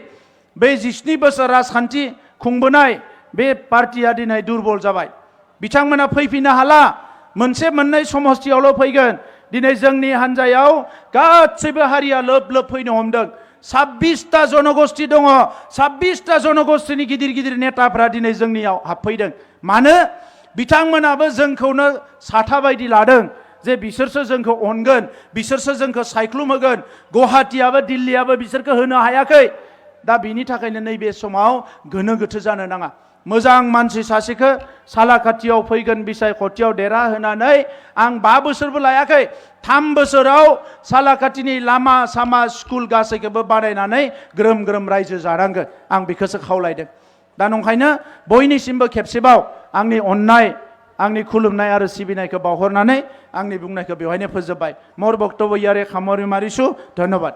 बे 17 बोसोर राजखान्थि खुंबोनाय बे पार्टिया दिनै दुरबल जाबाय बिथांमोना फैफिननो हाला मोनसे मोननै समस्थियावल' फैगोन दिनै जोंनि हान्जायाव गासैबो हारिया लोब लोब फैनो हमदों 26टा जनगोष्ठी दङ 26टा जनगोष्ठीनि गिदिर गिदिर नेताफ्रा दिनै जोंनियाव हाबफैदों मानो बिथांमोनाबो जोंखौनो साथा बायदि लादों जे बिसोरसो जोंखौ अनगोन बिसोरसो जोंखौ सायख्लुम होगोन गुवाहाटीयाबो दिल्लीयाबो बिसोरखौ होनो हायाखै दा बिनि थाखायनो नैबे समाव गोनो गोथो जानो नाङा मोजां मानसि सासेखौ सालाकाटियाव फैगोन बिसायख'थियाव देरा होनानै आं 5 बोसोरबो लायाखै 3 बोसोराव सालाकाटिनि लामा सामा स्कुल गासैखौबो बानायनानै ग्रोम ग्रोम रायजो जानांगोन आं बेखौसो खावलायदों दा नंखायनो बयनिसिमबो खेबसेबाव आंनि अननाय आंनि खुलुमनाय आरो सिबिनायखौ बावहरनानै आंनि बुंनायखौ बेवहायनो फोजोबबाय मोर बक्तव्य यारे खामारि मारिसु धन्यबाद।